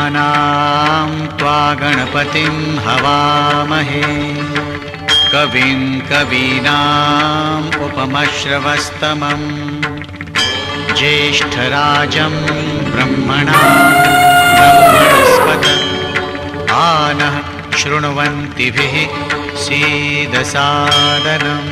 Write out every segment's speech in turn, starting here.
गणानां त्वा गणपतिं हवामहे कविं कवीनाम् उपमश्रवस्तमम् ज्येष्ठराजं ब्रह्मणां ब्रह्मणस्पत आनः शृण्वन्तिभिः सीदसादनम्।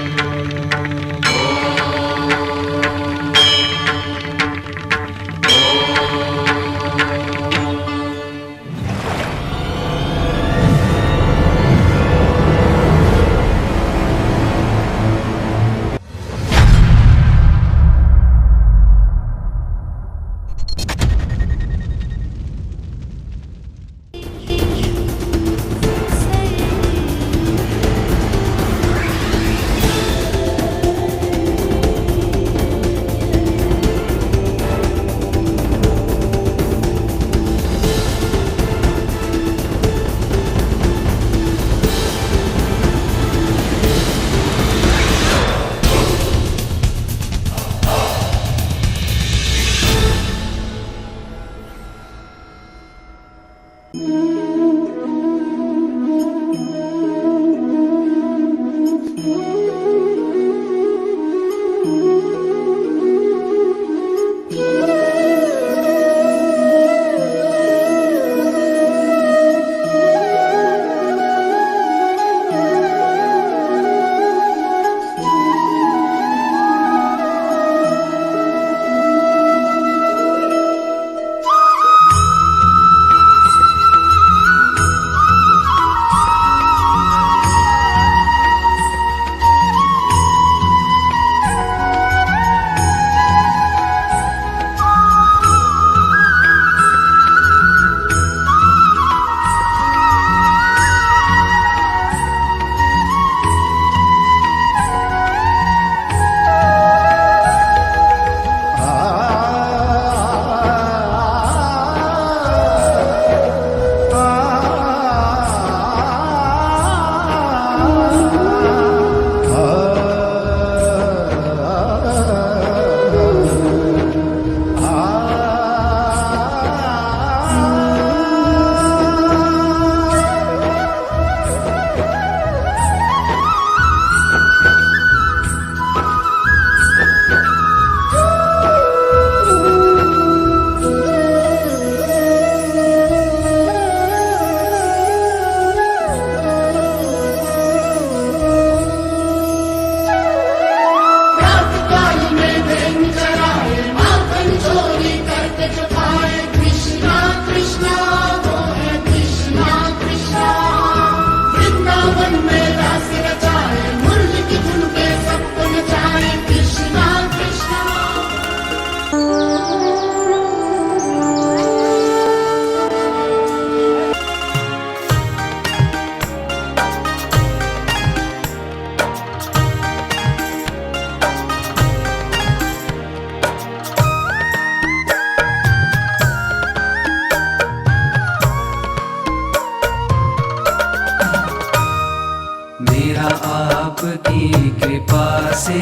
आपकी कृपा से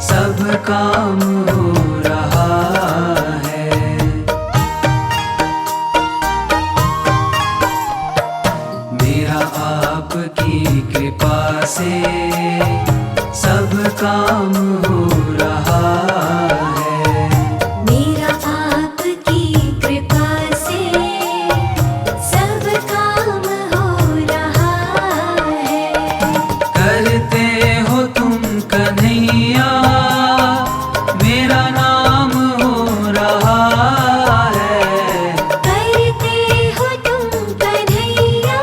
सब काम हो रहा है। मेरा आपकी कृपा से सब काम हो रहा है। मेरा आपकी कृपा से सब काम हो रहा है। करते हो तुम कन्हैया मेरा नाम हो रहा है। करते हो तुम कन्हैया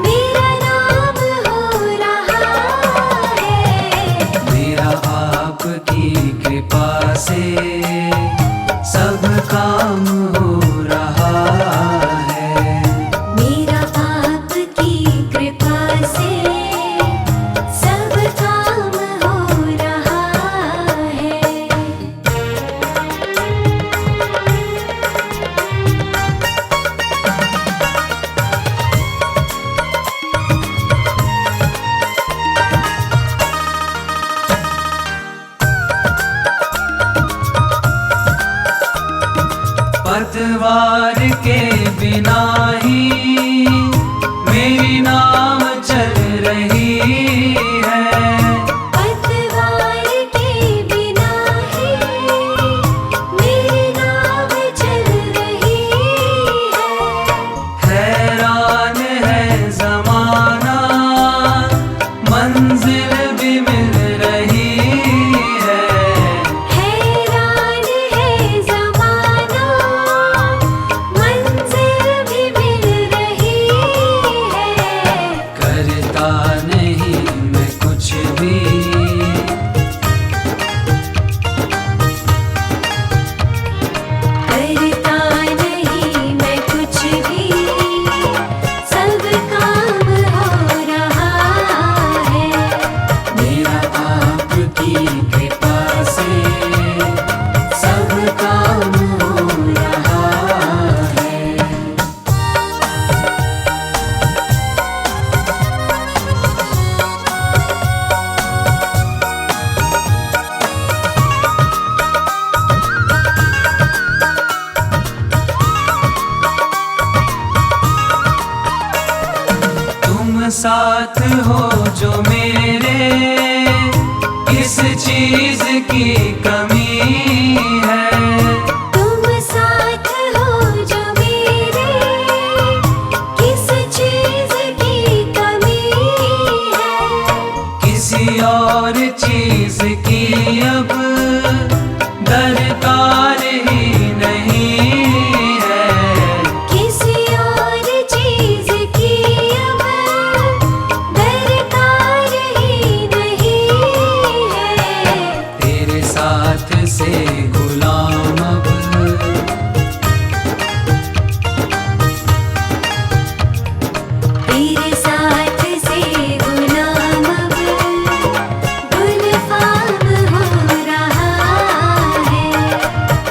मेरा नाम हो रहा है। मेरा साथ हो जो मेरे, किस चीज की कमी है। तुम साथ हो जो मेरे, किस चीज की कमी है। किसी और चीज की अब दरकार ही नहीं है। किसी और चीज की अब दरकार ही नहीं है। तेरे साथ से गुलाम अब, तेरे साथ से गुलाम अब गुलफाम हो रहा है।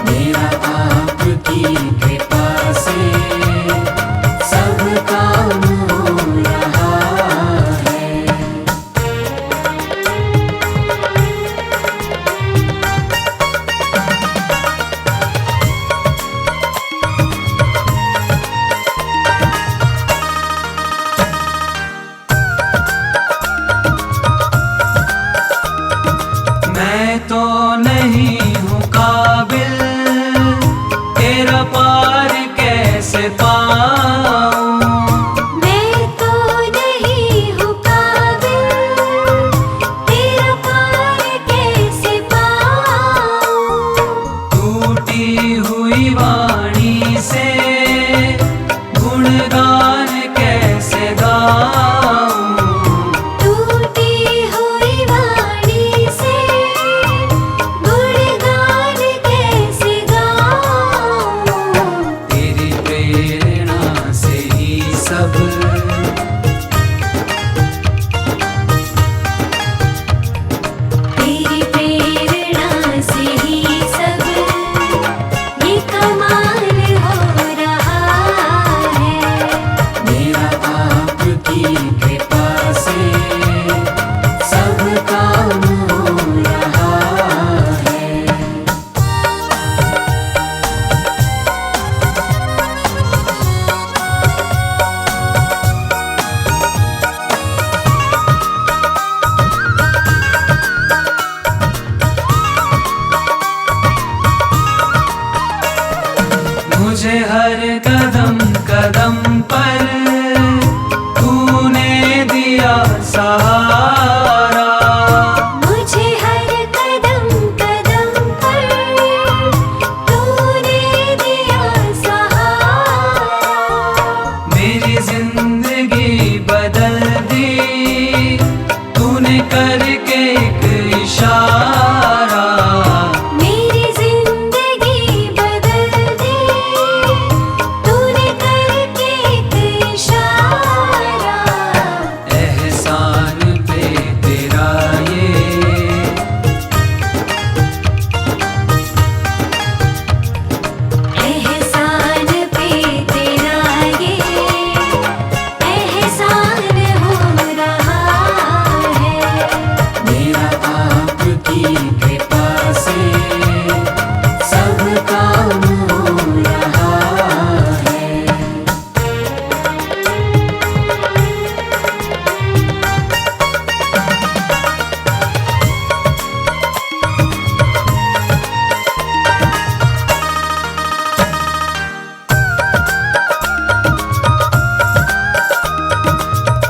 मेरा आपकी कृपा से सब काम हो रहा है। मैं तो नहीं हूँ काबिल, तेरा पार कैसे पाऊं। मैं तो नहीं हूँ काबिल, तेरा पार कैसे पाऊं। टूटी हुई वाणी से गुणगान कैसे गाऊं। टूटी हुई वाणी से गुणगान कैसे गाऊं। तेरी प्रेरणा से ही सब, तेरी प्रेरणा से ही सब ये कमाल हो रहा है। मेरा आपकी कृपा से सब काम हो रहा है। मुझे हर कदम कदम पर तूने दिया सहारा। मुझे हर कदम कदम पर तूने दिया सहारा। मेरी जिंदगी बदल दी तूने करके एक इशारा। मेरी जिंदगी बदल दी तूने करके एक इशारा। एहसान पे तेरा ये, एहसान पे तेरा ये एहसान हो रहा है। मेरा आपकी कृपा से सब काम हो रहा है।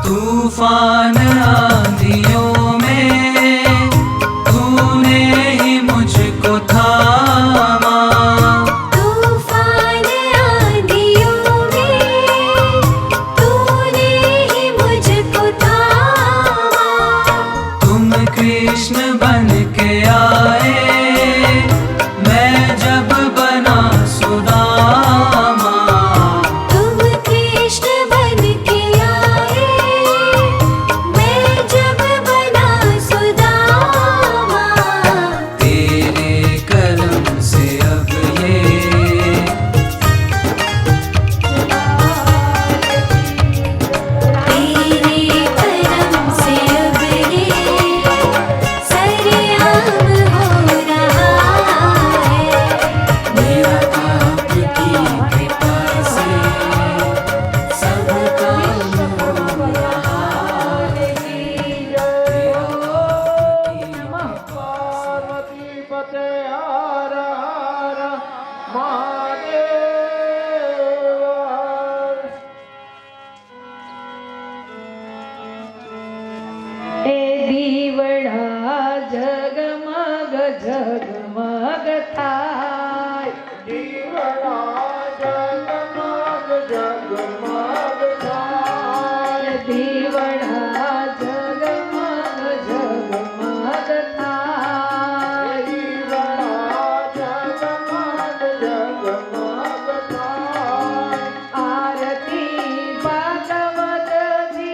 तूफान आंधियों में तूने ही मुझको थामा। तूफान आंधियों में तूने ही मुझको थामा। तुम कृष्ण बन के आए, मैं जब बना सुदामा। तुम कृष्ण बन के आए, मैं જગમગ જગમગ થાય દીવડા જગમગ જગમગ થાય દીવડા જગમગ જગમગ થાય દીવડા જગમગ જગમગ થાય આરતી ભગવતજીની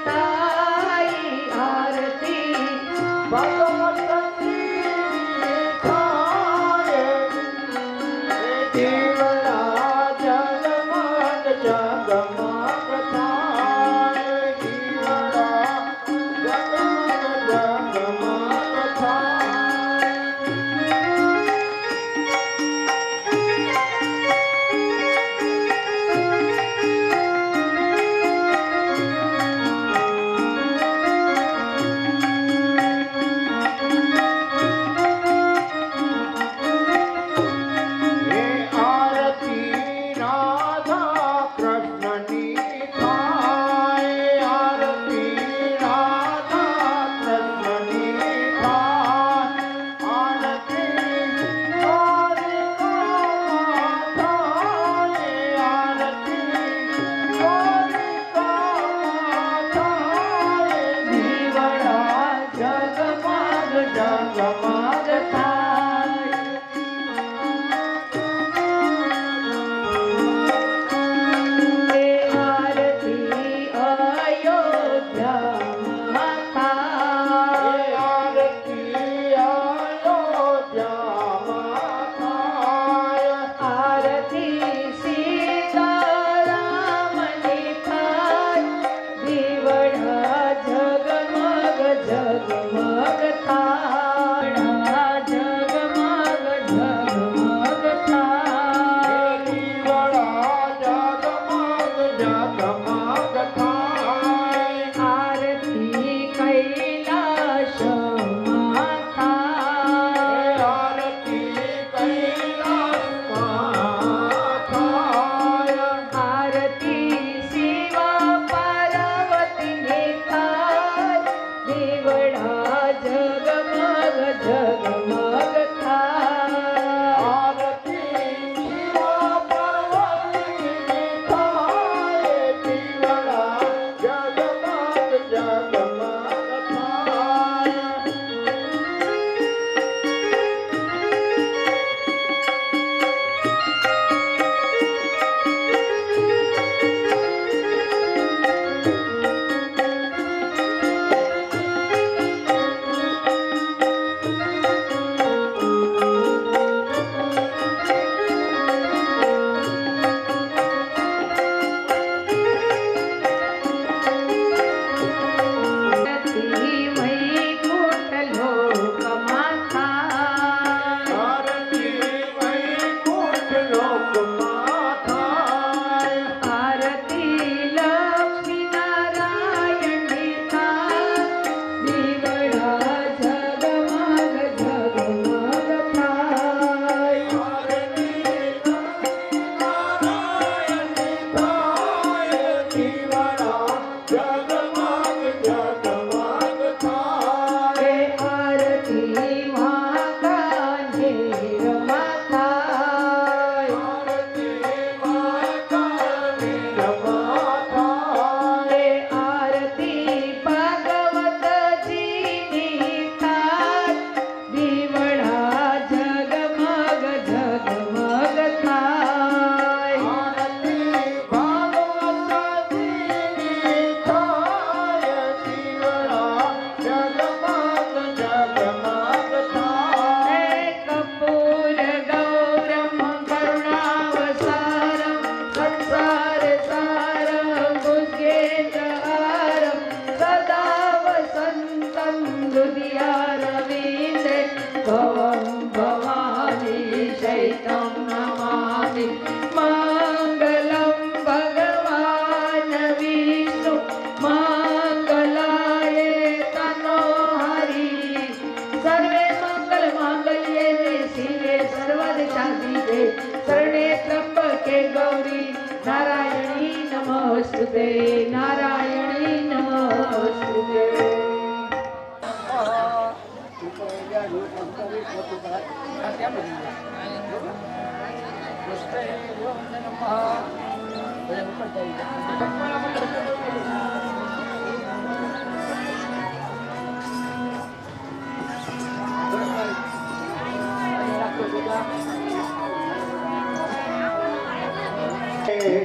થાય આરતી ભગવતની થાય દીવડા જગમગ જગમગ થાય દીવડા જગમગ જગમગ થાય હે આરતી રાધા કૃષ્ણની થાય આરતી રાધા કૃષ્ણની થાય આરતી દ્વારિકામાં થાય આરતી દ્વારિકામાં થાય દીવડા જગમગ જગમગ થાય આરતી અયોધ્યામાં થાય આરતી અયોધ્યામાં થાય આરતી સીતારામની થાય દીવડા જગમગ જગમગ થાય જગમગ જગમગ થાય દીવડા જગમગ જગમગ થાય આરતી કૈલાસમાં થાય આરતી કૈલાસમાં થાય આરતી શિવ પાર્વતીની થાય દીવડા જગમગ જગમગ થાય આરતી શિવ પાર્વતીની થાય દીવડા જગમગ જગમગ થાય આરતી વૈકુંઠ લોકમાં થાય આરતી વૈકુંઠ લોકમાં થાય આરતી લક્ષ્મી નારાયણની થાય દીવડા જગમગ જગમગ થાય આરતી નારાયણની થાય દીવડા જગમગ જગમગ થાય આરતી મહાકાળેરમાં થાય આરતી માતાજીમાં થાય આરતી ભગવતજીની થાય દીવડા જગમગ જગમગ થાય આરતી ભગવતજીની થાય દીવડા જગમગ જગમગ થાય કપૂર ગૌરમ કરુણાવસારમ સંસાર સારમ ભુજગેન્દ્રહારમ સદા વસંતમ હૃદયારવિંદે ભવં ભવાની શૈતમ નમામિ મંગલમ ભગવાન વિષ્ણુ મંગલાય તનો હરિ સર્વે મંગલ માંગલ્યે શિવે સર્વદ શાંતિદે શરણે ત્રંબકે ગૌરી નારાયણી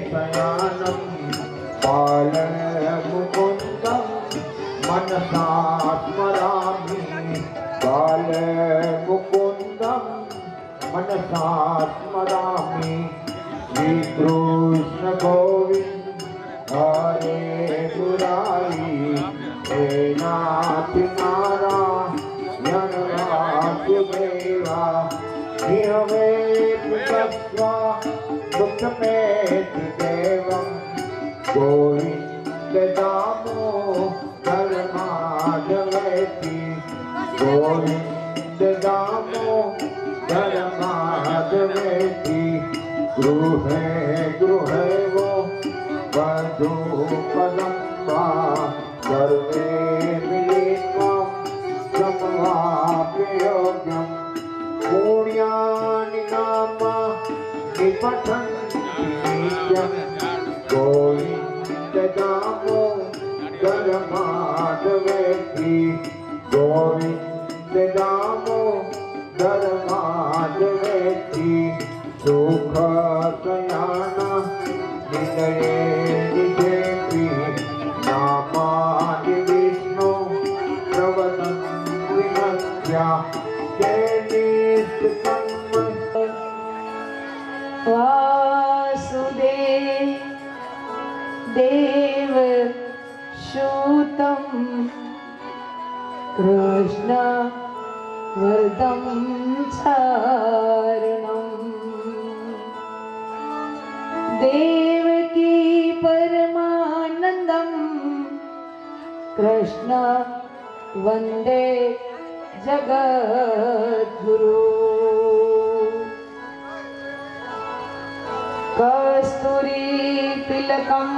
शयानं बालमुकुन्दं मनसा स्मरामि बालमुकुन्दं मनसा स्मरामि श्रीकृष्ण गोविन्द हरे मुरारी हे नाथ नारायण वासुदेवा धियवे पुत्रस्वा दुःखमेतदेवं गोविन्द दामोदर माधवेति गोविन्द दामोदर माधवेति गृहे गृहे वो वधूपदम्बा सर्वे मिलित्वा समवाप्ययोग्यं पुण्यानि नाम निपठन्ति नित्यं गोविन्द दामोदर माधवेति गोविन्द दामोदर माधवेति सुखशयना निलये निधेपि नामानि विष्णु प्रवदन्ति विनश्या वासुदेव देव शूतं कृष्ण वर्धं चारणं देवकी परमानन्दं कृष्ण वन्दे जगद्गुरु कस्तूरी तिलकं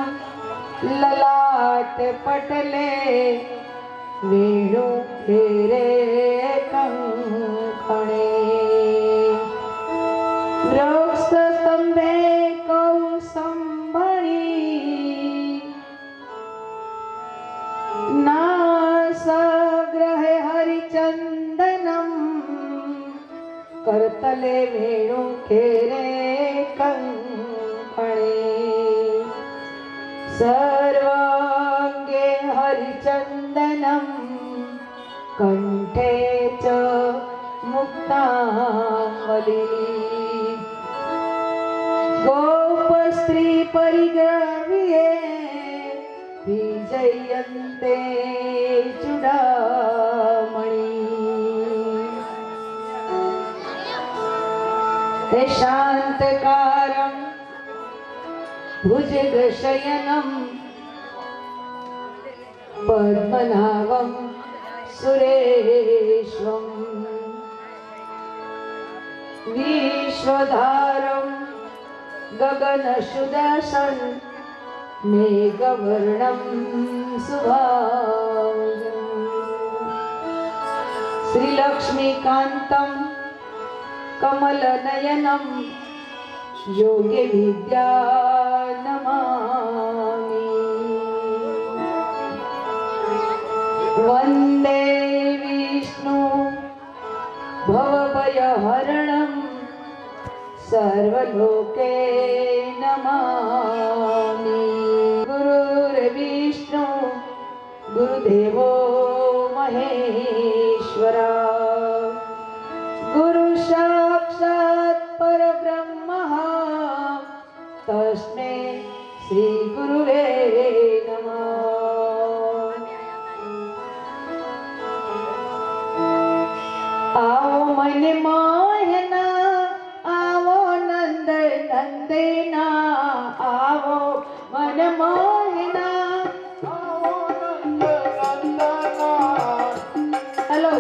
ललाट पटले वेणु घेरे कंकणे वृक्ष स्तंभे कौसंभणी नासग्रहे हरिचंदनम करतले वेणु घेरे कंकणे सर्वांगे हरिचंदनं कंठे च मुक्तावली गोपस्त्री परिग्रह्ये विजयन्ते चूडामणि ते शान्तकारं भुजगशयनं पद्मनाभं सुरेश्वरं विश्वधारं गगनसुदर्शन मेघवर्णं शुभांगं श्रीलक्ष्मीकान्तं कमलनयनं योगे विद्या नमामि वन्दे विष्णु भवभयहरणं सर्वलोके नमामि गुरुर्विष्णु गुरुदेवो महेश्वरा गुरु साक्षात् परब्रह्मः तस्मै श्री गुरुवे नमः आओ मन मोहना आओ नंद नंदना आओ मन मोहना हेलो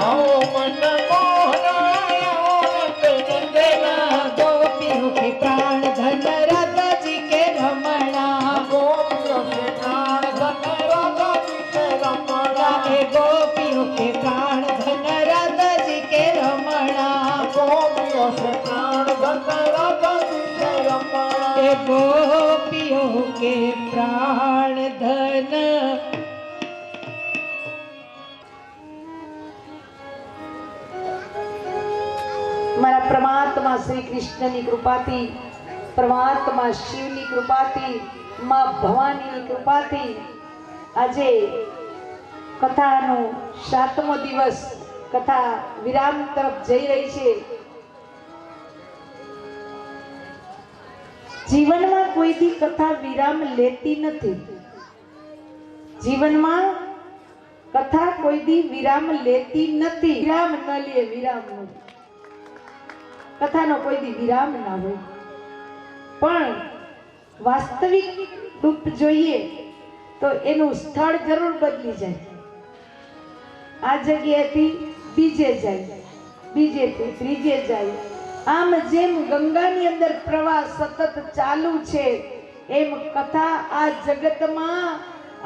आओ मन मोहना नंदना गोपियों के प्राण धन राधा जी के रमणा गोपियों के प्राण धन राधा जी के रमणा हे गोपियों के प्राण धन राधा जी के रमणा गोपियों से प्राण धन राधा जी के रमणा हे गोपियों के प्राण धन મારા પરમાત્મા શ્રી કૃષ્ણની કૃપાથી પરમાત્મા શિવની કૃપાથી માં ભવાનીની કૃપાથી આજે કથાનો 7મો દિવસ કથા વિરામ તરફ જઈ રહી છે. જીવનમાં કોઈ દી કથા વિરામ લેતી નથી. જીવનમાં કથા કોઈ દી વિરામ લેતી નથી. વિરામ ન લે, વિરામ ન લે. કથાનો કોઈ દી વિરામ ના હોય, પણ વાસ્તવિક રૂપ જોઈએ તો એનું સ્થળ જરૂર બદલી જાય. આ જગ્યાએથી બીજે જાય, બીજેથી ત્રીજે જાય. આમ જેમ ગંગાની અંદર પ્રવાહ સતત ચાલુ છે, એમ કથા આ જગતમાં,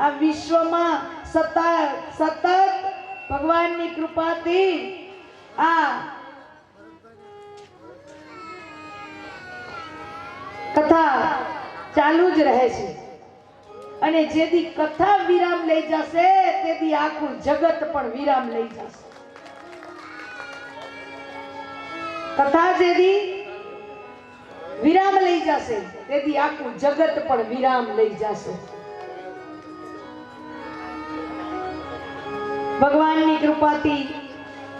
આ વિશ્વમાં સતત ભગવાનની કૃપાથી આ કથા ચાલુ જ રહે છે. અને જેથી કથા વિરામ લઈ જશે તેથી આખું જગત પણ વિરામ લઈ જશે. કથા જેથી વિરામ લઈ જશે તેથી આખું જગત પણ વિરામ લઈ જશે. ભગવાનની કૃપાથી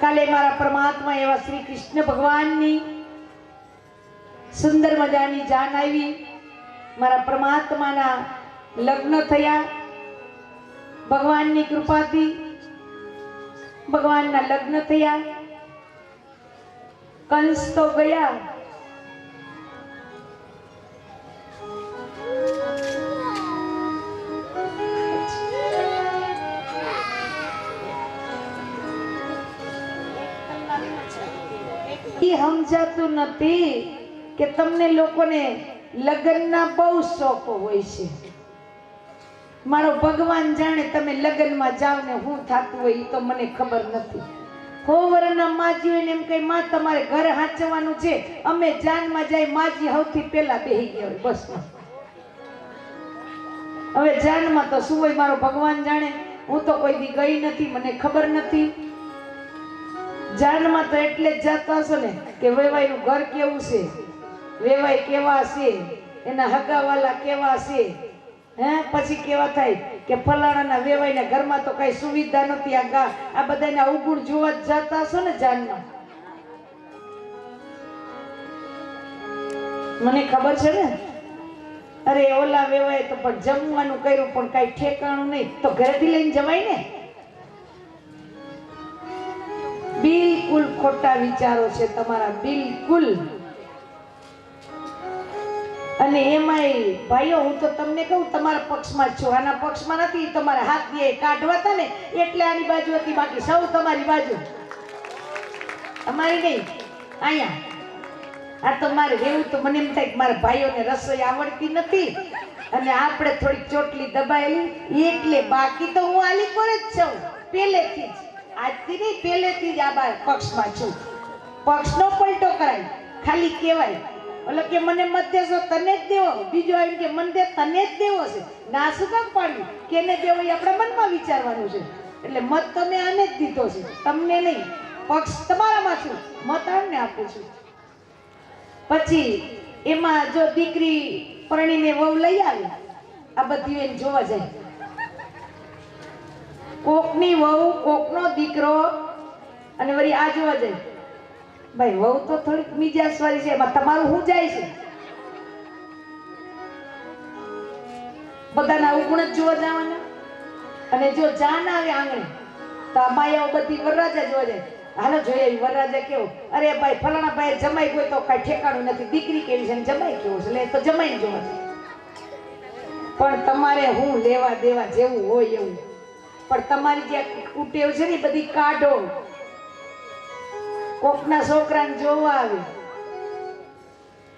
કાલે મારા પરમાત્મા એવા શ્રી કૃષ્ણ ભગવાનની સુંદર મજાની જાન આવી. મારા પરમાત્માના લગ્ન થયા. ભગવાનની કૃપાથી ભગવાનના લગ્ન થયા. કંસ તો ગયા, સમજાતું નથી કે તમને લોકોને લગ્નના બહુ શોખ હોય છે. મારો ભગવાન જાણે તમે લગ્નમાં જાવ ને શું થતું હોય એ તો મને ખબર નથી. હોવરના માજી હોય ને એમ કઈ માં તમારે ઘર હાંચવાનું છે, અમે જાનમાં જાય માજી સૌથી પહેલા બેહી ગયા હોય બસમાં. હવે જાનમાં તો શું હોય મારો ભગવાન જાણે. હું તો કોઈ દી ગઈ નથી, મને ખબર નથી. જાનમાં તો એટલે જ જાતા હશો ને કે વેવાઈનું ઘર કેવું છે, વેવાઈ કેવા છે, એના હગાવાલા કેવા છે. પછી કેવા થાય કે ફલાણાના વેવાઈના ઘરમાં તો કઈ સુવિધા નથી. આ બધાના અવગુણ જોવા જ જાતા હશો ને જાનમાં. મને ખબર છે ને. અરે ઓલા વેવાય તો પણ જમવાનું કર્યું પણ કઈ ઠેકાણું નહીં, તો ઘરેથી લઈને જવાય ને. બિલકુલ ખોટા વિચારો છે તમારા, બિલકુલ. અને એમાંય ભાઈઓ હું તો તમને કહું તમારા પક્ષમાં જ છું, આના પક્ષમાં નથી. તમારા હાથ દે કાઢવા હતા ને એટલે આની બાજુ હતી, બાકી સૌ તમારી બાજુ, અમારી નહીં. અહીંયા આ તો મારે રહેવું તો મને એમ થાય કે મારા ભાઈઓને રસોઈ આવડતી નથી અને આપણે થોડીક ચોટલી દબાયેલી એટલે. બાકી તો હું આલી પર જ છું પહેલેથી જ, આજથી નહીં પહેલેથી જ આ પક્ષમાં છું. પક્ષનો પલટો કરાય, ખાલી કહેવાય ઓલો કે મને મત દેશો તને જ દેવો, બીજો એમ કે મને દે તને જ દેવો છે. ના શું કામ પાડ્યું, કેને દેવો એ આપણા મનમાં વિચારવાનું છે. એટલે મત તો મેં આને જ દીધો છે, તમને નહીં. પક્ષ તમારામાં છું, મત આમને આપું છું. પછી એમાં જો દીકરી પરણીને વહુ લઈ આવે, આ બધી એને જોવા જાય. કોકની વહુ, કોકનો દીકરો, અને વળી આ જોવા જાય. ભાઈ વહુ તો થોડીક મિજાજવાળી છે, એમાં તમારું શું જાય છે? બધાના અવગુણ જ જોવા જવાના. અને જો જાન આવે આંગણે તો આ માયાઓ બધી વરરાજા જોવા જાય. હાલો જોઈએ વરરાજા કેવો, અરે ભાઈ ફલાણા ભાઈ જમાઈ કોઈ તો કઈ ઠેકાણું નથી, દીકરી કેવી છે જમાઈ કેવો છે, એટલે તો જમાઈ જોવા જાય. પણ તમારે હું લેવા દેવા જેવું હોય એવું. પણ તમારી જે કુટેવ છે ને બધી કાઢો. કોકના છોકરાને જોવા આવે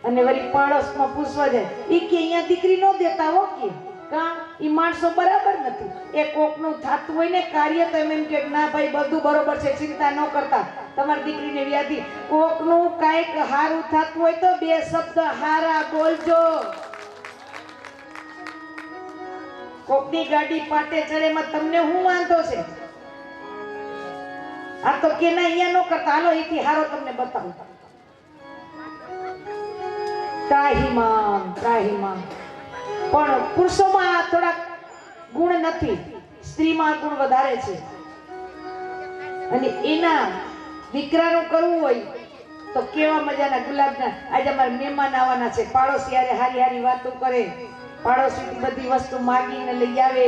અને વળી પાડોશમાં પૂછવા જાય ઈ કે અહીંયા દીકરી નો દેતા હો કે કા ઈ માણસો બરાબર નથી. એ કોકનું થાતું હોય ને કાર્ય તો એમ કે ના ભાઈ બધું બરોબર છે, ચિંતા ન કરતા, તમારી દીકરીને વ્યાધિ. કોકનું કાંઈક હારું થાતું હોય તો બે શબ્દ હારા બોલજો. કોકની ગાડી પાટે ચડેમાં તમને શું વાંધો છે? આ તો કે ના અહીંયા નો કરતા, હાલો એથી હારો તમને બતાવું. ત્રાહિમામ ત્રાહિમામ. પણ પુરુષોમાં આ થોડા ગુણ નથી, સ્ત્રીમાં ગુણ વધારે છે. અને એના દીકરાનું કરવું હોય તો કેવા મજાના ગુલાબના. આજે અમારા મહેમાન આવવાના છે, પાડોશી હારે હારી હારી વાતો કરે, પાડોશી બધી વસ્તુ માગીને લઈ આવે,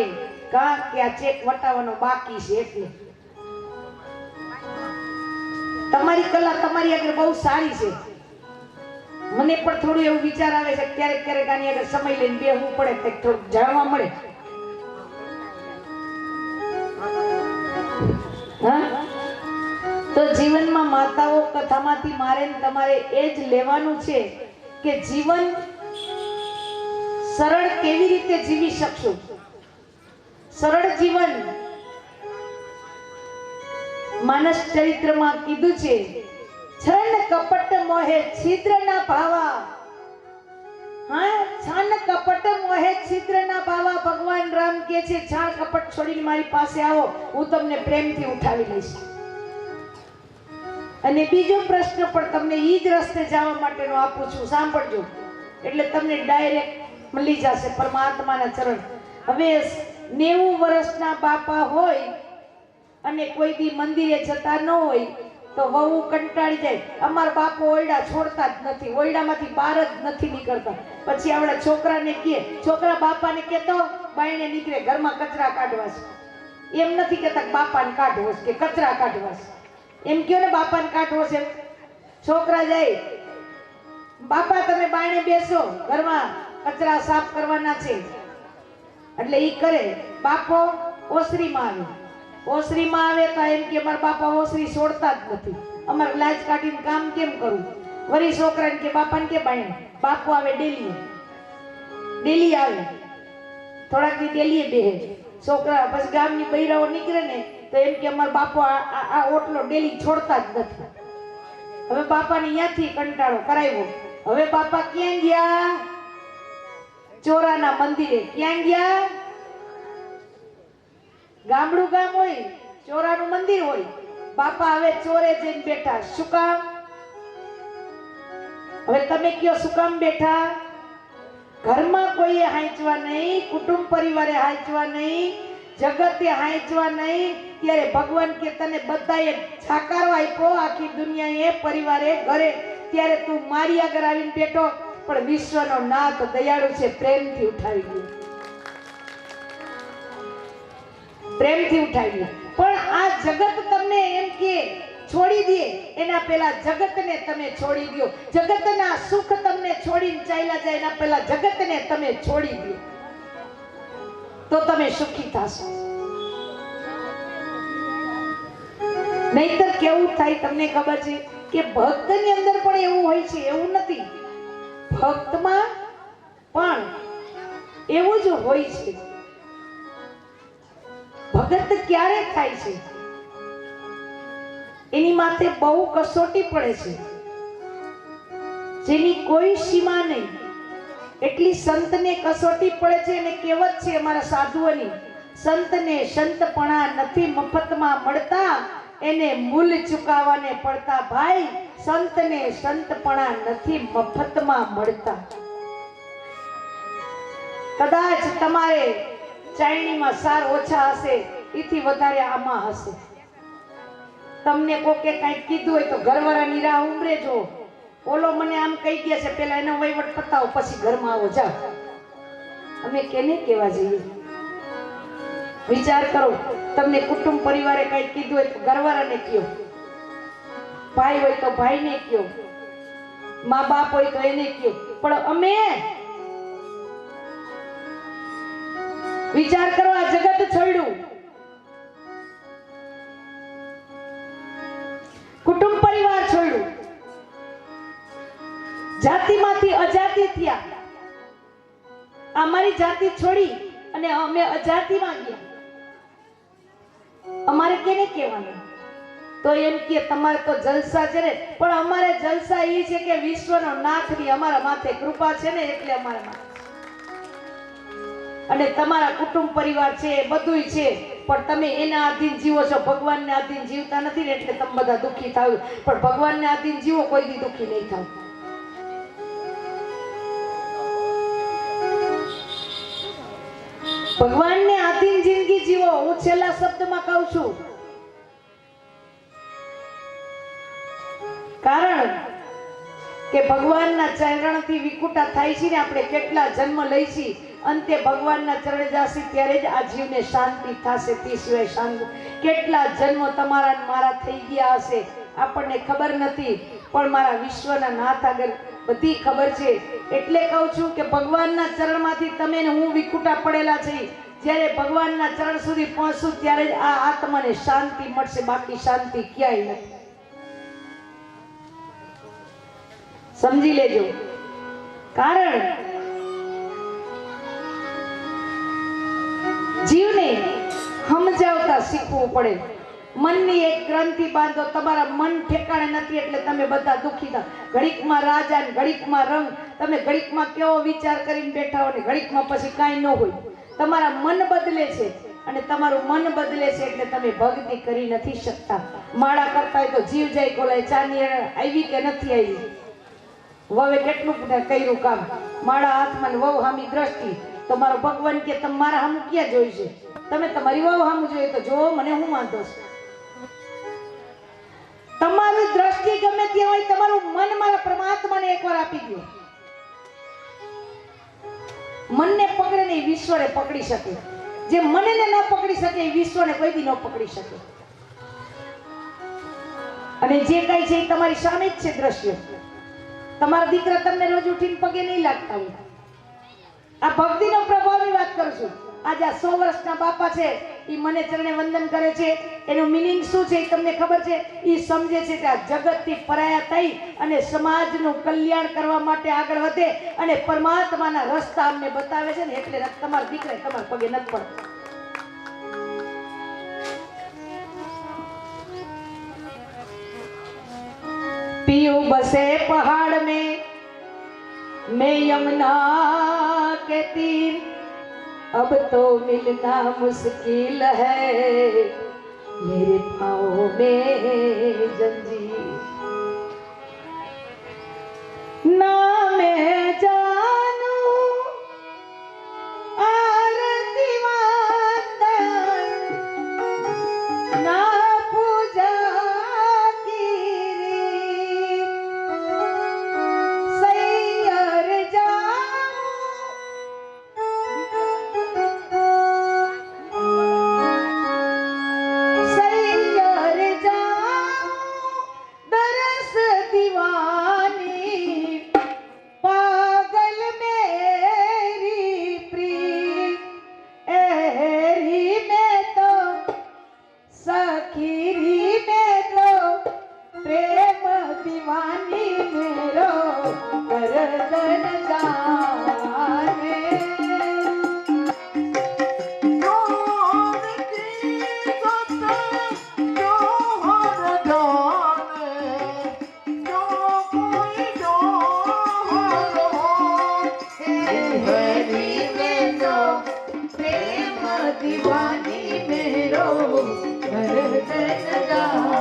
કા કે આ ચેક વટાવવાનો બાકી છે. એટલે તમારી કલા તમારી આગળ બહુ સારી છે. મને પણ થોડું એવું વિચાર આવે છે ક્યારેક ક્યારેક આની આગળ સમય લઈને બેહવું પડે, કંઈક થોડુંક જાણવા મળે. હા, તો જીવનમાં માતાઓ કથામાંથી મારે ને તમારે એ જ લેવાનું છે કે જીવન સરળ કેવી રીતે જીવી શકશું. સરળ જીવન માનસ ચરિત્રમાં કીધું છે, છન કપટ મોહે છિદ્ર ના ભાવા. હા, છન કપટ મોહે છિદ્ર ના ભાવા. ભગવાન રામ કહે છે છાણ કપટ છોડીને મારી પાસે આવો, હું તમને પ્રેમથી ઉઠાવી લઈશ. અને બીજો પ્રશ્ન પણ તમને ઈ જ રસ્તે જવા માટેનો આપું છું, સાંભળજો, એટલે તમને ડાયરેક્ટ મળી જશે પરમાત્માના ચરણ. હવે 90 વર્ષના બાપા હોય અને કોઈ દી મંદિરે જતા ન હોય તો વહુ કંટાળી જાય, અમારા બાપો ઓયડા છોડતા જ નથી, ઓયડામાંથી બહાર જ નથી નીકળતા. પછી આવડા છોકરાને કહે, છોકરા બાપાને કહેતો બાયણે નીકળે, ઘરમાં કચરા કાઢવા છે. એમ નથી કહેતા બાપાને કાઢવો છે કે કચરા કાઢવા છે, એમ કહો ને બાપાને કાઢવો છે. છોકરા જાય, બાપા તમે બાયણે બેસો, ઘરમાં કચરા સાફ કરવાના છે. એટલે ઈ કરે. બાપો ઓસરીમાં આવે, ઓસરીમાં આવે તો એમ કે અમારા બાપા ઓસરી છોડતા જ નથી, અમારે લાજ કાઢીને કામ કેમ કરવું. વળી છોકરાને કે બાપાને કે બાયણે. બાપો આવે ડેલી આવે, થોડાક દી ડેલીએ બેહે. છોકરા પછી ગામની બૈરાઓ નીકળે ને તો એમ કે અમારા બાપો આ ઓટલો ડેલી છોડતા જ નથી. હવે બાપાને ત્યાંથી કંટાળો કરાવ્યો. હવે બાપા ક્યાં ગયા? ચોરાના મંદિરે. ક્યાં ગયા? ગામડું ગામ હોય, ચોરાનું મંદિર હોય. બાપા હવે ચોરે જઈને બેઠા. શું કામ? હવે તમે કયો શું કામ બેઠા? ઘરમાં કોઈએ હાંચવા નહીં, કુટુંબ પરિવારે હાંચવા નહીં, જગતે હાંચવા નહીં. ત્યારે ભગવાન કે તને બધાએ છાકારો આપ્યો, આખી દુનિયાએ, પરિવારે, ઘરે, ત્યારે તું મારી આગળ આવીને બેઠો. પણ વિશ્વનો નાથ દયાળુ છે, પ્રેમથી ઉઠાવી ગયો, પ્રેમથી ઉઠાવી ગયો. પણ આ જગત તમને એમ કે છોડી દે, એના પહેલા જગતને તમે છોડી દો. જગતના સુખ તમને છોડીને ચાલ્યા જાય, એના પહેલા જગતને તમે છોડી દો, તો તમે સુખી થશો. નહીતર કેવું થાય તમને ખબર છે કે ભક્તની અંદર પણ એવું હોય છે, એવું નથી, ભક્તમાં પણ એવું જ હોય છે. ભગત ક્યારે થાય છે એની માથે બહુ કસોટી પડે છે, જેની કોઈ સીમા નહીં. એટલી સંતને કસોટી પડે છે. અને કહેવત છે અમારા સાધુઓની, સંતને સંતપણા નથી મફતમાં મળતા, એને મૂલ ચૂકવવાને પડતા. ભાઈ, સંતને સંતપણા નથી મફતમાં મળતા. કદાચ તમારે ચાયણીમાં સાર ઓછા હશે, એથી વધારે આમાં હશે. તમને કોકે કંઈક કીધું હોય તો ઘરવાળાની રાહ ઉંમરે જો, ઓલો મને આમ કહી ગયા છે, પેલા એનો વહીવટ પતાવો પછી ઘરમાં આવો. જાઓ, અમે કેને કેવા જઈએ? વિચાર કરો. તમને કુટુંબ પરિવારે કંઈક કીધું હોય તો ઘરવાળાને કયો, ભાઈ હોય તો ભાઈને કયો, મા બાપ હોય તો એને કયો. પણ અમે વિચાર કરો, આ જગત છોડ્યું, કુટુંબ પરિવાર જાતિમાંથી અજાતિ થયા. અમારી જાતિ છોડી અને અમે અજાતિમાં ગયા. અમારે કેને કહેવાનું? તો એમ કે તમારે તો જલસા છે ને, પણ અમારે જલસા એ છે કે વિશ્વનો નાથની અમારા માથે કૃપા છે ને, એટલે અમારા માથે. અને તમારા કુટુંબ પરિવાર છે એ બધુંય છે, પણ તમે એના આધીન જીવો છો, ભગવાનને આધીન જીવતા નથી ને, એટલે તમે બધા દુઃખી થાવ. પણ ભગવાનને આધીન જીવો, કોઈ દી દુઃખી નહીં થાવ. ભગવાનને આધીન જિંદગી જીવો. હું છેલ્લા શબ્દમાં કહું છું, કારણ કે ભગવાનના ચરણથી વિકુટા થાય છે ને, આપણે કેટલા જન્મ લઈ છીએ, અંતે ભગવાનના ચરણે જાસી ત્યારે જ આ જીવને શાંતિ થશે. તે સિવાય શાંતિ કેટલા જન્મો તમારા ને મારા થઈ ગયા હશે, આપણને ખબર નથી, પણ મારા વિશ્વના નાથ આગળ બધી ખબર છે. એટલે કહું છું કે ભગવાનના ચરણમાંથી તમે ને હું વિકુટા પડેલા છે. જ્યારે ભગવાનના ચરણ સુધી પહોંચશું ત્યારે જ આ આત્માને શાંતિ મળશે, બાકી શાંતિ ક્યાંય નથી. સમજી લેજો. કારણ જીવને સમજાવતા શીખવું પડે. મનની એક ગ્રંથિ બાંધો. તમારા મન ઠેકાણે નથી એટલે તમે બધા દુઃખી થાવ. ઘડીકમાં રાજા ને ઘડીકમાં રંગ. તમે ઘડીકમાં કેવો વિચાર કરીને બેઠા હો ને ઘડીકમાં પછી કાંઈ ન હોય. તમારા મન બદલે છે અને તમારું મન બદલે છે એટલે તમે ભક્તિ કરી નથી શકતા. માળા કરતા હોય તો જીવ જાય બોલાય, ચાની આવી કે નથી આવી. વવે કેટલું કર્યું કામ, માળા હાથમાં વહુ હામી દ્રષ્ટિ. તો મારો ભગવાન કે તમે મારા હામું ક્યાં જોયું છે? તમે તમારી વહુ હામું જોઈએ તો જો, મને હું વાંધો છે? તમારી દ્રષ્ટિ ગમે ત્યાં હોય, તમારું મન મારા પરમાત્માને એકવાર આપી દો. મનને પકડે ને એ વિશ્વને પકડી શકે. જે મનને ન પકડી શકે એ વિશ્વને કોઈ દી ન પકડી શકે. અને જે કઈ છે એ તમારી સામે જ છે દ્રશ્ય. તમારા દીકરા તમને રોજ ઉઠીને પગે નહીં લાગતા હોય. આ ભક્તિનો પ્રભાવની વાત કરું છું. આજે આ 100 વર્ષના બાપા છે, એ મને ચરણે વંદન કરે છે. એનું મિનિંગ શું છે એ તમને ખબર છે? એ સમજે છે કે આ જગતથી પરાયા થઈ અને સમાજનું કલ્યાણ કરવા માટે આગળ વધે અને પરમાત્માના રસ્તા અમને બતાવે છે ને, એટલે તમારા દીકરા તમારા પગે નથી પડતા. पियू बसे पहाड़ में, मैं यमुना के तीर, अब तो मिलना मुश्किल है मेरे पाँव में जंजीर। ना मैं जानूं आरती वादन, ना पूजा की रीत, सैयर जाऊं दरस दीवानी, पागल मेरी प्रीत, एरी में तो सखीरी में तो प्रेम दीवानी मेरो करदन जाने। दीवानी मेरो करदन जाने।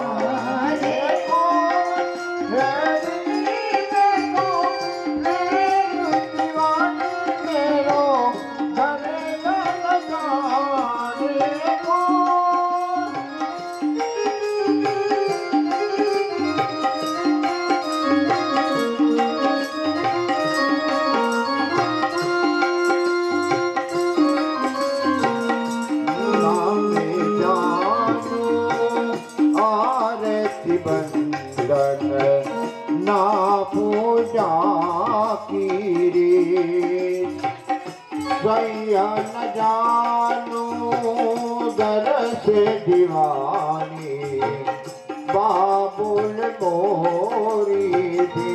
ना पूजा की रीत, सैयन जानू दरस दीवानी, बाबुल मोरी थी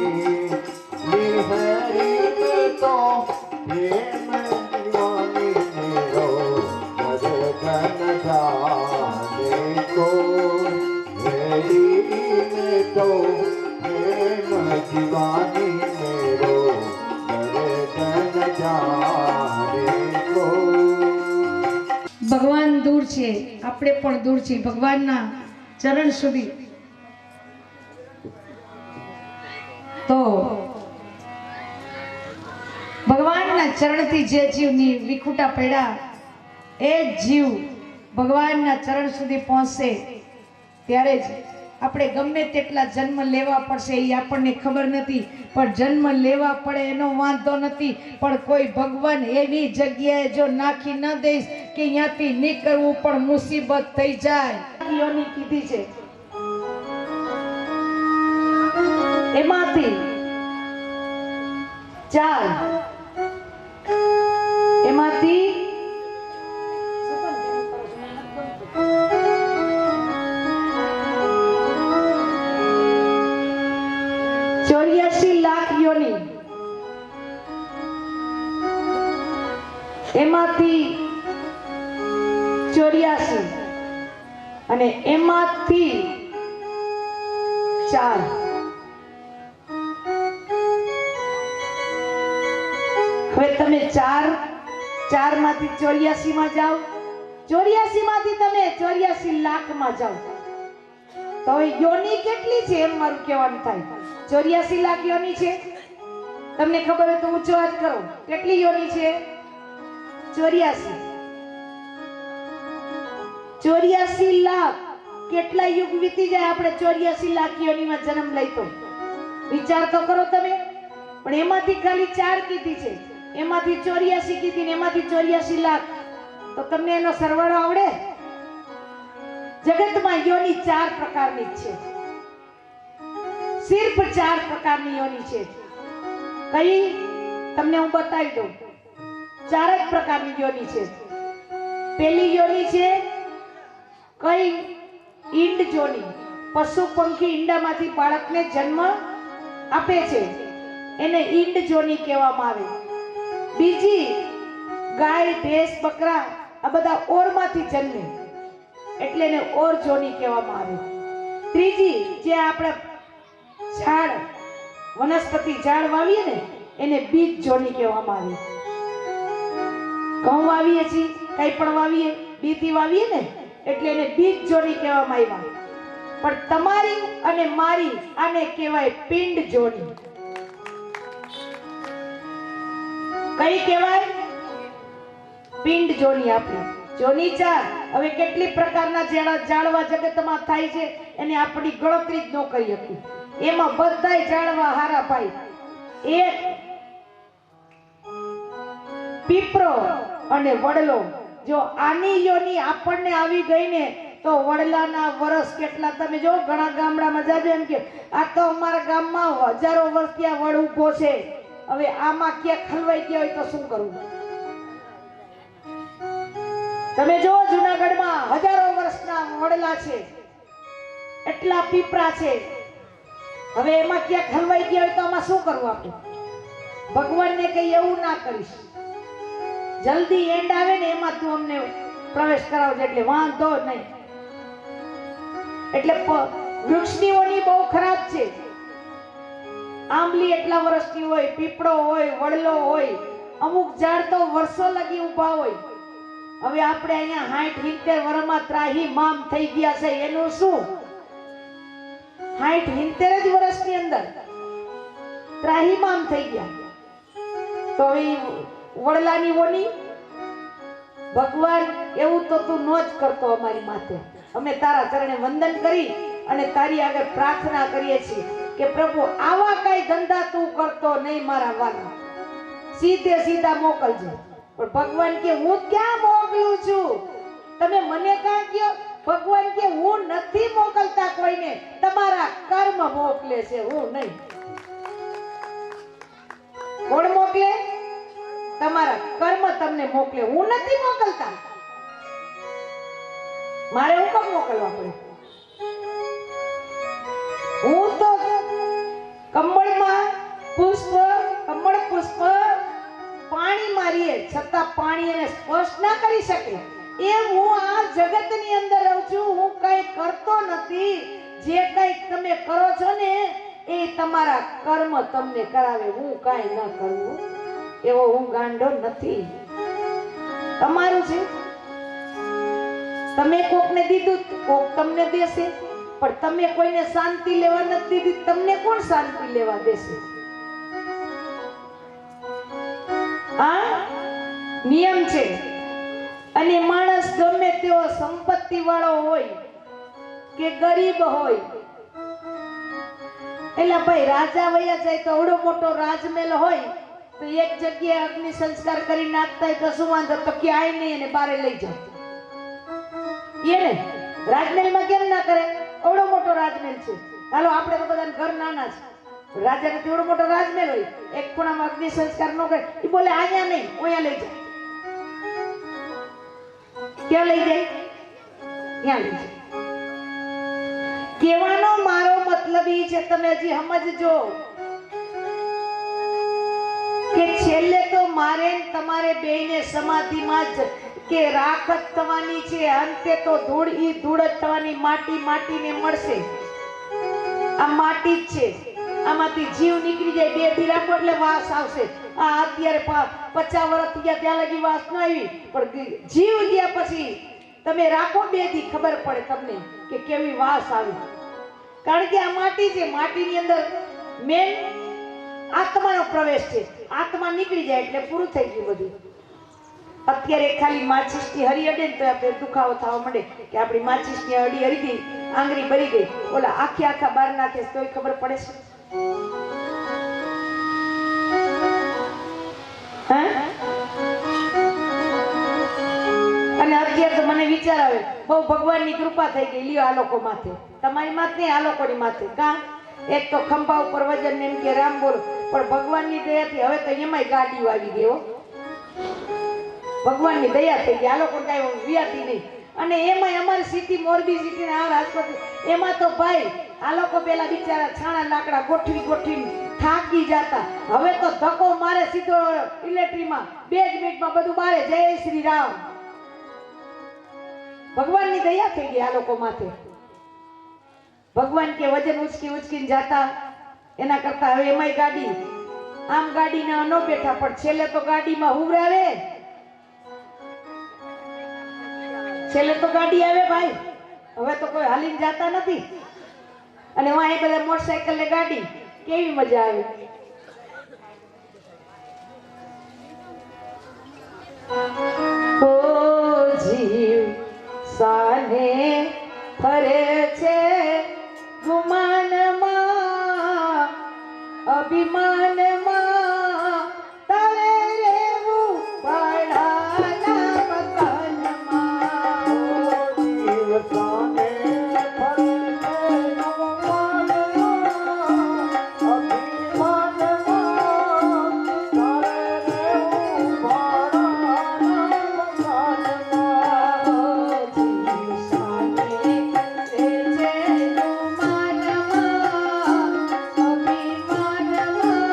तो प्रेम दीवानी मेरो दर्शन जाने को। ભગવાન દૂર છે, આપણે પણ દૂર છીએ ભગવાનના ચરણ સુધી. તો ભગવાનના ચરણથી જે જીવની વિખુટા પડ્યા એ જ જીવ ભગવાનના ચરણ સુધી પહોંચશે ત્યારે જ આપણે ગમે તેટલા જન્મ લેવા પડશે એ આપણને ખબર નથી, પણ જન્મ લેવા પડે એનો વાંધો નથી, પણ કોઈ ભગવાન એવી જગ્યાએ જો નાખી ન દઈશ કે અહીંયાથી નીકળવું પણ મુસીબત થઈ જાય. યોની કીધી છે એમાંથી 4 એમાંથી લાખ યોની, એમાંથી 84 અને એમાંથી 4. હવે તમે 4 માંથી 84 માં જાઓ, 84 માંથી તમે 84 લાખ માં જાઓ, તો યોની કેટલી છે એમ મારું કહેવાનું થાય. 84 લાખ યોની છે. તમને ખબર હોય તો ઊંચો હાથ કરો. કેટલી યોની છે? 84. 84 લાખ. કેટલા યુગ વીતી જાય આપણે 84 લાખ યોનીમાં જન્મ લઈ તો વિચાર તો કરો તમે. પણ એમાંથી ખાલી 4 કીધી છે, એમાંથી 84 કીધી ને એમાંથી 84 લાખ. તો તમને એનો સરવાળો આવડે? જગતમાં યોની 4 પ્રકારની જ છે. સિર્ફ 4 પ્રકારની યોની છે. કઈ? તમને હું બતાવી દઉં. 4 જ પ્રકારની યોની છે. પહેલી યોની છે કઈ? ઈંડ યોની. પશુ પંખી ઈંડામાંથી બાળકને જન્મ આપે છે, એને ઈંડ યોની કહેવામાં આવે. બીજી ગાય, ભેંસ, બકરા આ બધા ઓરમાંથી જન્મે એટલે એને ઓર યોની કહેવામાં આવે. ત્રીજી જે આપણે ઝાડ, વનસ્પતિ ઝાડ વાવીએ ને એને બીજ જોની કહેવામાં આવે. ઘઉં વાવીએ છીએ, કઈ પણ વાવીએ, બીથી વાવીએ ને એટલે એને બીજ જોની કહેવામાં આવ્યા. પણ તમારી અને મારી આને કહેવાય પિંડ જોની. કઈ કહેવાય? પિંડ જોની. આપણી જોની 4. હવે કેટલી પ્રકારના ઝાડવા જગતમાં થાય છે એને આપણી ગણતરી જ ન કરી શકીએ. એમાં બધાય ઝાડવા હારા ભાઈ. એક પીપળો અને વડલો. જો આની યોની આપણને આવી ગઈ ને તો વડલાના વર્ષ કેટલા તમે જો. ઘણા ગામડામાં જાજો એમ કે આ તો અમારા ગામમાં હજારો વર્ષ ત્યાં વડ ઊભો છે, હવે આમાં ક્યાંક ખલવાઈ ગયા હોય તો શું કરવું? તમે જો જૂનાગઢમાં હજારો વર્ષના વડલા છે, એટલા પીપળા છે, હવે એમાં ક્યાંક હલવાઈ ગયા હોય તો આમાં શું કરવું આપણે? ભગવાનને કઈ એવું ના કરીશ, જલ્દી એન્ડ આવે ને એમાં તું અમને પ્રવેશ કરાવજે એટલે વાંધો નહીં. એટલે વૃક્ષની ઓની બહુ ખરાબ છે. આંબલી એટલા વર્ષની હોય, પીપળો હોય, વડલો હોય, અમુક ઝાડ તો વર્ષો લગી ઊભા હોય. હવે આપણે અહીંયા 60-70 વર્ષમાં ત્રાહી મામ થઈ ગયા છે, એનું શું? 60-70 જ વર્ષની અંદર ત્રાહીમામ થઈ ગયા. તો એ વડલાની ઓની ભગવાન એવું તો તું નો જ કરતો અમારી માથે. અમે તારા ચરણે વંદન કરી અને તારી આગળ પ્રાર્થના કરીએ છીએ કે પ્રભુ આવા કઈ ધંધા તું કરતો નહીં મારા વાલા, સીધે સીધા મોકલજો. પણ ભગવાન કે હું ક્યાં મોકલું છું? તમે મને કાં કહો? ભગવાન કે હું નથી મોકલતા કોઈને, તમારા કર્મ મોકલે છે, હું નહીં. કોણ મોકલે? તમારા કર્મ તમને મોકલે, હું નથી મોકલતા. મારે હું કેમ મોકલવા પડે? હું તો કમળમાં પુષ્પ, કમળ પુષ્પ પાણી મારીએ છતાં પાણી એને સ્પર્શ ના કરી શકે એમ હું આ જગતની અંદર રહું છું. હું કઈ કરતો નથી. જે કંઈક તમે કરો છો ને એ તમારા કર્મ તમને કરાવે, હું કાંઈ ન કરું એવો હું ગાંડો નથી. તમારું છે, તમે કોકને દીધું, કોક તમને દેશે, પણ તમે કોઈને શાંતિ લેવા નથી દીધી, તમને કોણ શાંતિ લેવા દેશે? આ નિયમ છે. અને માણસ ગમે તેવો સંપત્તિ વાળો હોય કે ગરીબ હોય, એટલે ભાઈ રાજા વયા જાય તો અવડો મોટો રાજમહેલ હોય તો એક જગ્યાએ અગ્નિ સંસ્કાર કરી નાખતા હોય તો શું વાંધો? તો ક્યાંય નહીં એને બારે લઈ જાય. એને રાજમહેલમાં કેમ ના કરે? અવડો મોટો રાજમહેલ છે. હાલો આપણે તો બધા ઘર નાના છે, રાજાને એવડો મોટો રાજમહેલ હોય, એક ખૂણામાં અગ્નિ સંસ્કાર ન કરે, એ બોલે અહીંયા નહીં, અહીંયા લઈ જાય. ક્યાં લઈ જાય? ત્યાં લઈ જાય. કહેવાનો મારો મતલબ એ છે, તમે હજી સમજજો કે છેલ્લે તો મારે તમારે બેયને સમાધિમાં જ કે રાખ જ થવાની છે, અંતે તો ધૂળ ઈ ધૂળ જ થવાની, માટી માટીને મળશે. આ માટી જ છે, આમાંથી જીવ નીકળી જાય, બે દી રાખો એટલે વાસ આવશે. આ અત્યારે 50 વર્ષ થયા ત્યાં લગી વાસ ન આવી, પણ જીવ ગયા પછી તમે રાખો બે દી, ખબર પડે તમને કે કેવી વાસ આવી. કારણ કે આ માટી છે, માટીની અંદર મેન આત્માનો પ્રવેશ છે. આત્મા નીકળી જાય એટલે પૂરું થઈ ગયું બધું. અત્યારે ખાલી માચીસની હરી અડે ને તો આપણે દુખાવો થવા માંડે કે આપણી માચીસની હરી હરી ગઈ, આંગળી ભરી ગઈ, ઓલા આખા બાર નાખે તોય ખબર પડે છે. અને અત્યારે તો મને વિચાર આવે, બહુ ભગવાનની કૃપા થઈ ગઈ, લ્યો આ લોકો માથે, તમારી માથે નહીં, આ લોકોની માથે. કા એક તો ખંભા ઉપર વજન એમ કે રામ બોલ, પણ ભગવાનની દયાથી હવે તો એમાંય ગાડીઓ આવી ગઈ હો. ભગવાનની દયા થઈ ગઈ, આ લોકો કઈ વ્યાતી નહીં. અને એમાંય અમારી સિટી, મોરબી સિટી ને આ રાજકોટ, એમાં તો ભાઈ આ લોકો પેલા બિચારા છાણા લાકડા ગોઠવી થાકી જતા, હવે તો ધક્કો મારે સીધો ઇલેક્ટ્રિકમાં, 2 જ મિનિટમાં બધું બારે. જય શ્રી રામ. ભગવાનની દયા થઈ ગઈ આ લોકો માથે. ભગવાન કે વજન ઉચકીને જાતા, એના કરતા હવે એમાંય ગાડી, આમ ગાડીના ન બેઠા પણ છેલ્લે તો ગાડીમાં હુવરાવે, છેલ્લે તો ગાડી આવે ભાઈ. હવે તો કોઈ હાલીને જાતા નથી, અને વાંહે બધા મોટરસાયકલ ને ગાડી, કેવી મજા આવે. ઓ જીવ સાને ફરે છે ગુમાનમાં, અભિમાનમાં, તારે રહેવું ભાડાના મકાનમાં. જીવ સાને ફરે છે ગુમાનમાં, અભિમાનમાં, તારે રહેવું ભાડાના મકાનમાં. જીવ સાને ફરે છે ગુમાનમાં, અભિમાનમાં,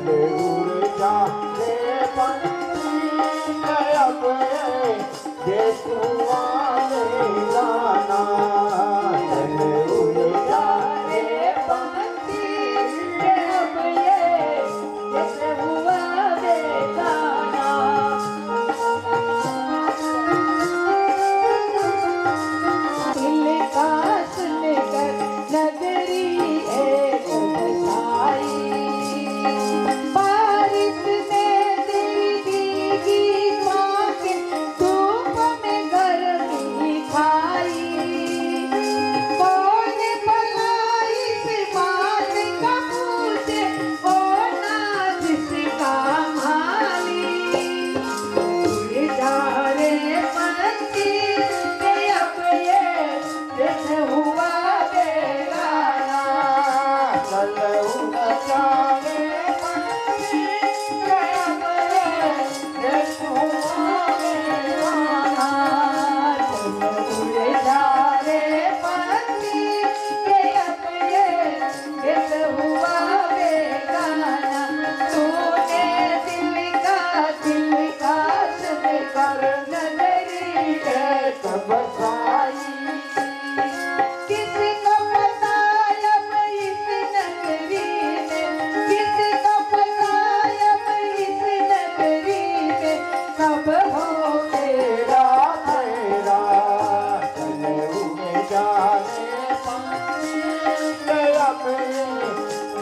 चले उड़ जाए पंछी अब देखूं आने गाना चले उड़ जाए पंछी के अब ये जैसे हुआ बेगाना। दिल का सुनकर नगरी एक बसाई, बारिश में दिल भीगी पाके धूप में गर्मी खाई। कौन भला इस बात का पूछे, ओ ना जिसका माली। उड़ जा रे पंछी के अब ये जैसे हुआ बेगाना। चले उड़ जाए पंछी अब देखूं आने गाना उड़ जा रे पंछी के अब ये जैसे हुआ बेगाना। तूने दिल का सुन कर नजरी एक बसाई किसको पता अब इस नगरी में, किसको पता अब इस नगरी में कब हो तेरा तेरा चले उड़ जाए पंछी अब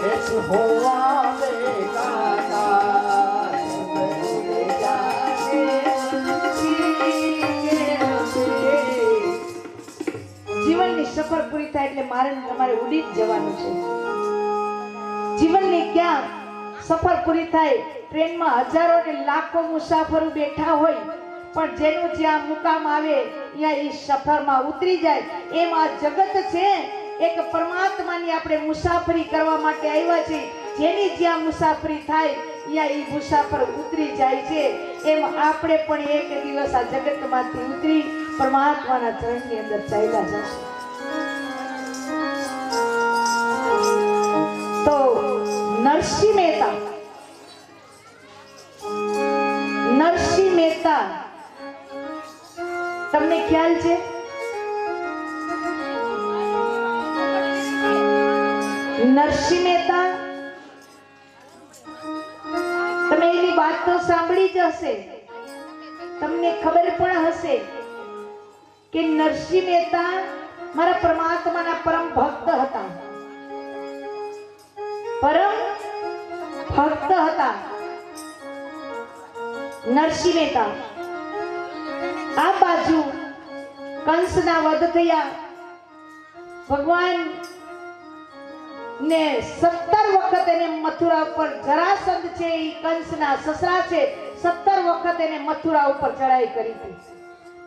देश हुआ बेगाना चले उड़ जाए જીવનની સફર પૂરી થાય એટલે મારે ને તમારે ઉડી જ જવાનું છે. જીવનની ક્યાં સફર પૂરી થાય, ટ્રેનમાં હજારો ને લાખો મુસાફરો બેઠા હોય, પણ જેનું જ્યાં મુકામ આવે ત્યાં એ સફરમાં ઉતરી જાય. એમ આ જગત છે એક પરમાત્માની આપણે મુસાફરી કરવા માટે આવ્યા છીએ. જેની જ્યાં મુસાફરી થાય ત્યાં એ મુસાફર ઉતરી જાય છે. એમ આપણે પણ એક દિવસ આ જગતમાંથી ઉતરી પરમાત્માના ચરણની અંદર ચાલ્યા જશું. તો નરસિંહ મહેતા તમને ખ્યાલ છે? નરસિંહ મહેતા તમે એની વાત તો સાંભળી જ હશે, તમને ખબર પણ હશે કે નરસિંહ મહેતા મારા પરમાત્માના પરમ ભક્ત હતા. પરમ ભક્ત હતા નરસિંહ મહેતા. આ બાજુ કંસના વધ થયા. ભગવાન ને 17 વખત એને મથુરા ઉપર, જરાસંધ છે એ કંસના સસરા છે, 17 વખત એને મથુરા ઉપર ચડાઈ કરી હતી.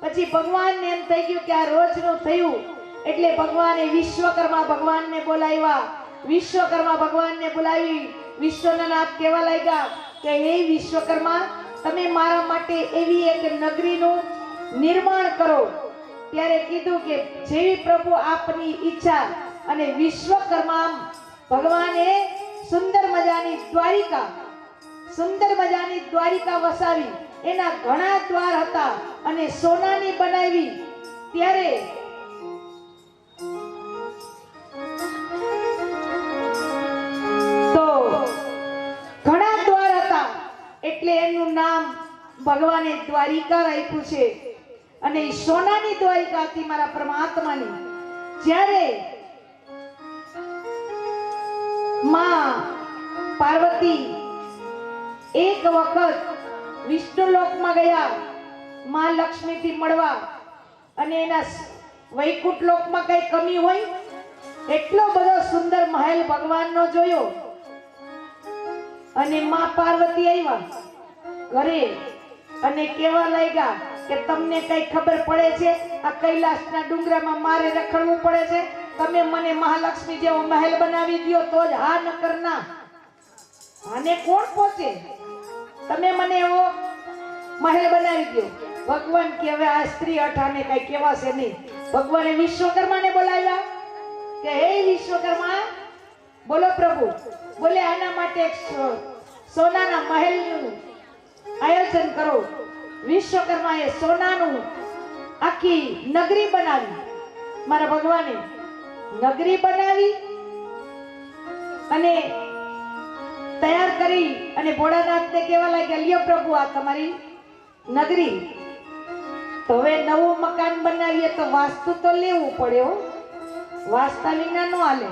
પછી ભગવાનને એમ થઈ ગયું કે આ રોજનું થયું એટલે ભગવાને વિશ્વકર્મા ભગવાનને બોલાવ્યા. વિશ્વકર્મા ભગવાનને બોલાવી વિશ્વના નાથ કહેવા લાગ્યા કે હે વિશ્વકર્મા, તમે મારા માટે એવી એક નગરીનું નિર્માણ કરો. ત્યારે કીધું કે જેવી પ્રભુ આપની ઈચ્છા. અને વિશ્વકર્મા ભગવાને સુંદર મજાની દ્વારિકા વસાવી. એના ઘણા દ્વાર હતા અને સોનાની બનાવી. ત્યારે તો ઘણા દ્વાર હતા એટલે એનું નામ ભગવાને દ્વારિકા રાખ્યું છે. અને એ સોનાની દ્વારિકા હતી મારા પરમાત્માની. જ્યારે માં પાર્વતી એક વખત વિષ્ણુ લોકમાં ગયા માં લક્ષ્મીથી મળવા, અને એના વૈકુંઠ લોકમાં કઈ કમી હોય એટલો બધો સુંદર મહેલ ભગવાનનો જોયો. અને માં પાર્વતી આવ્યા ઘરે અને કેવા લાગ્યા કે તમને કઈ ખબર પડે છે? આ કૈલાસના ડુંગરામાં મારે રખડવું પડે છે? તમે મને મહાલક્ષ્મી જેવો મહેલ બનાવી દો તો જ, હા નકર ના. આને કોણ પહોંચે? તમે મને એવો મહેલ બનાવી દો. ભગવાન કે હવે આ સ્ત્રી અઠાને કઈ કહેવાશે નહીં. ભગવાને વિશ્વકર્માને બોલાવ્યા કે હે વિશ્વકર્મા, બોલો પ્રભુ. બોલે આના માટે એક સોનાના મહેલનું આયોજન કરો. વિશ્વકર્માએ સોનાનું આખી નગરી બનાવી. મારા ભગવાને નગરી બનાવી અને તૈયાર કરી અને ભોળાનાથને કહેવા લાગ્યા, લ્યો પ્રભુ આ તમારી નગરી. તો હવે નવું મકાન બનાવીએ તો વાસ્તુ તો લેવું પડે હો, વાસ્તા વિના નો હાલે.